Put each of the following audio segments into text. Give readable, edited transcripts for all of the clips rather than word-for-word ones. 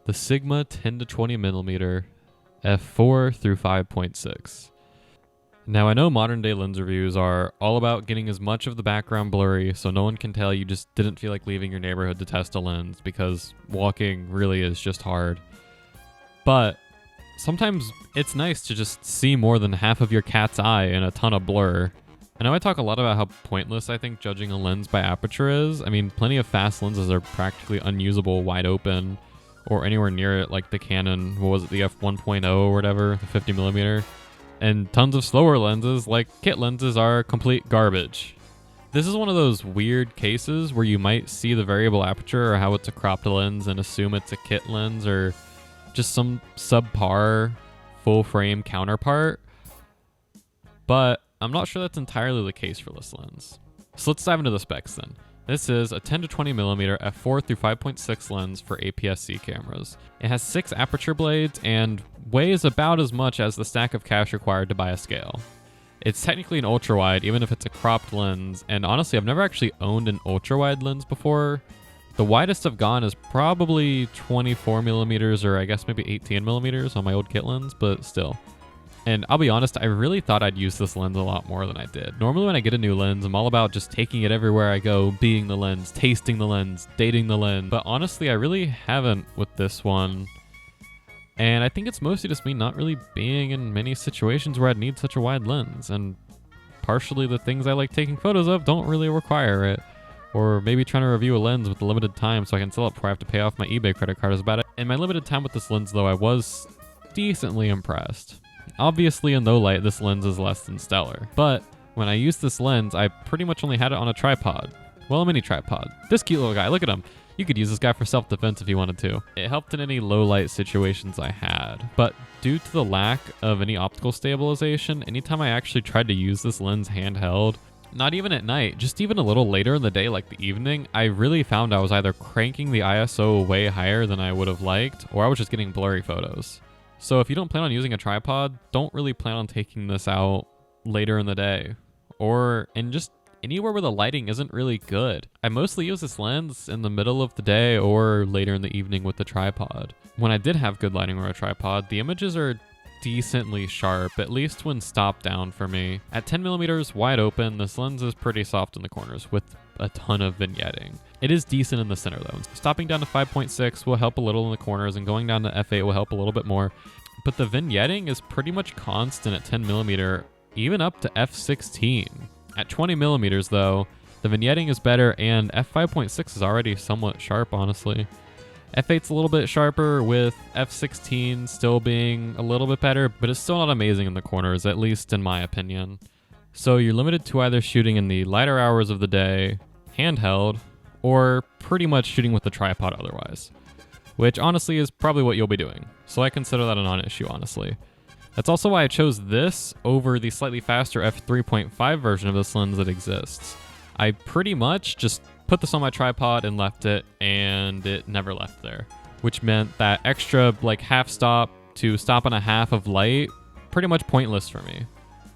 the Sigma 10-20mm F4-5.6. Now I know modern day lens reviews are all about getting as much of the background blurry so no one can tell you just didn't feel like leaving your neighborhood to test a lens, because walking really is just hard. But sometimes it's nice to just see more than half of your cat's eye in a ton of blur. I know I talk a lot about how pointless I think judging a lens by aperture is. I mean, plenty of fast lenses are practically unusable wide open or anywhere near it, like the Canon, what was it, the f1.0 or whatever, the 50mm. And tons of slower lenses, like kit lenses, are complete garbage. This is one of those weird cases where you might see the variable aperture or how it's a cropped lens and assume it's a kit lens or just some subpar full frame counterpart. But I'm not sure that's entirely the case for this lens. So let's dive into the specs then. This is a 10-20mm f4-5.6 lens for APS-C cameras. It has 6 aperture blades and weighs about as much as the stack of cash required to buy a scale. It's technically an ultrawide, even if it's a cropped lens, and honestly I've never actually owned an ultrawide lens before. The widest I've gone is probably 24mm or I guess maybe 18mm on my old kit lens, but still. And I'll be honest, I really thought I'd use this lens a lot more than I did. Normally when I get a new lens, I'm all about just taking it everywhere I go, being the lens, tasting the lens, dating the lens. But honestly, I really haven't with this one. And I think it's mostly just me not really being in many situations where I'd need such a wide lens. And partially the things I like taking photos of don't really require it. Or maybe trying to review a lens with a limited time so I can sell it before I have to pay off my eBay credit card is about it. In my limited time with this lens though, I was decently impressed. Obviously in low light, this lens is less than stellar, but when I used this lens, I pretty much only had it on a tripod. Well, a mini tripod. This cute little guy, look at him. You could use this guy for self-defense if you wanted to. It helped in any low light situations I had, but due to the lack of any optical stabilization, anytime I actually tried to use this lens handheld, not even at night, just even a little later in the day like the evening, I really found I was either cranking the ISO way higher than I would have liked, or I was just getting blurry photos. So if you don't plan on using a tripod, don't really plan on taking this out later in the day or in just anywhere where the lighting isn't really good. I mostly use this lens in the middle of the day or later in the evening with the tripod. When I did have good lighting or a tripod, the images are decently sharp, at least when stopped down for me. At 10mm wide open, this lens is pretty soft in the corners with a ton of vignetting. It is decent in the center though. Stopping down to 5.6 will help a little in the corners, and going down to f8 will help a little bit more. But the vignetting is pretty much constant at 10mm, even up to f16. At 20mm though, the vignetting is better, and f5.6 is already somewhat sharp, honestly. f8's a little bit sharper, with f16 still being a little bit better, but it's still not amazing in the corners, at least in my opinion. So you're limited to either shooting in the lighter hours of the day, handheld, or pretty much shooting with the tripod otherwise, which honestly is probably what you'll be doing. So I consider that a non-issue, honestly. That's also why I chose this over the slightly faster f3.5 version of this lens that exists. I pretty much just put this on my tripod and left it, and it never left there, which meant that extra like half stop to stop and a half of light, pretty much pointless for me.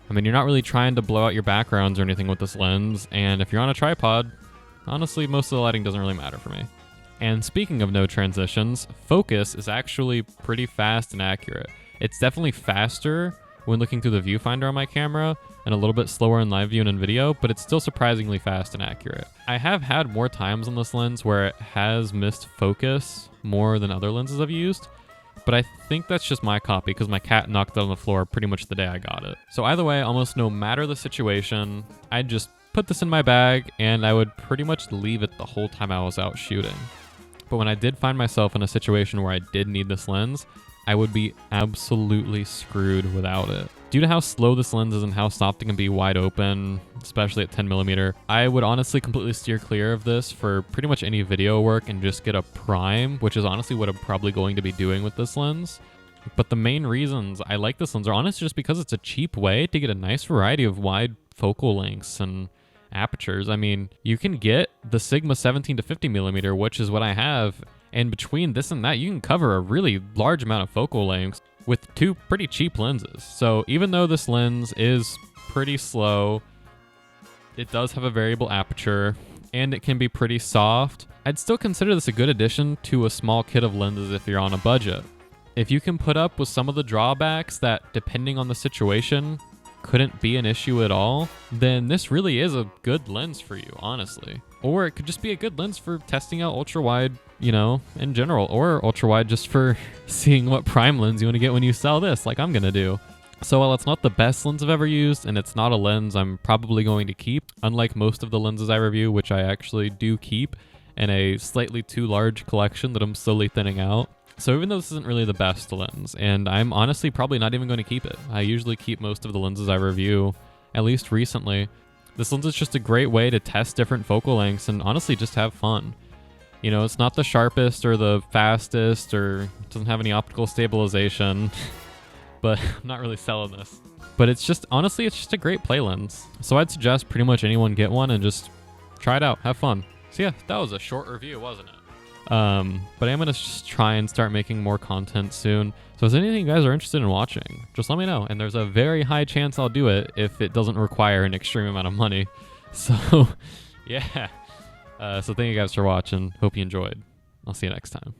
I mean, you're not really trying to blow out your backgrounds or anything with this lens, and if you're on a tripod, honestly, most of the lighting doesn't really matter for me. And speaking of no transitions, focus is actually pretty fast and accurate. It's definitely faster when looking through the viewfinder on my camera, and a little bit slower in live view and in video, but it's still surprisingly fast and accurate. I have had more times on this lens where it has missed focus more than other lenses I've used, but I think that's just my copy because my cat knocked it on the floor pretty much the day I got it. So either way, almost no matter the situation, I'd just put this in my bag and I would pretty much leave it the whole time I was out shooting. But when I did find myself in a situation where I did need this lens, I would be absolutely screwed without it. Due to how slow this lens is and how soft it can be wide open, especially at 10mm, I would honestly completely steer clear of this for pretty much any video work and just get a prime, which is honestly what I'm probably going to be doing with this lens. But the main reasons I like this lens are honestly just because it's a cheap way to get a nice variety of wide focal lengths and apertures. I mean, you can get the Sigma 17 to 50mm, which is what I have, and between this and that, you can cover a really large amount of focal lengths with two pretty cheap lenses. So even though this lens is pretty slow, it does have a variable aperture, and it can be pretty soft. I'd still consider this a good addition to a small kit of lenses if you're on a budget. If you can put up with some of the drawbacks that, depending on the situation, couldn't be an issue at all, then this really is a good lens for you, honestly. Or it could just be a good lens for testing out ultra-wide, you know, in general, or ultra-wide just for seeing what prime lens you want to get when you sell this, like I'm gonna do. So while it's not the best lens I've ever used, and it's not a lens I'm probably going to keep, unlike most of the lenses I review, which I actually do keep in a slightly too large collection that I'm slowly thinning out. So even though this isn't really the best lens, and I'm honestly probably not even going to keep it. I usually keep most of the lenses I review, at least recently. This lens is just a great way to test different focal lengths and honestly just have fun. You know, it's not the sharpest or the fastest or doesn't have any optical stabilization, but I'm not really selling this. But it's just, honestly, it's just a great play lens. So I'd suggest pretty much anyone get one and just try it out, have fun. So yeah, that was a short review, wasn't it? But I'm gonna just try and start making more content soon. So if anything you guys are interested in watching, just let me know. And there's a very high chance I'll do it if it doesn't require an extreme amount of money. So yeah. So thank you guys for watching. Hope you enjoyed. I'll see you next time.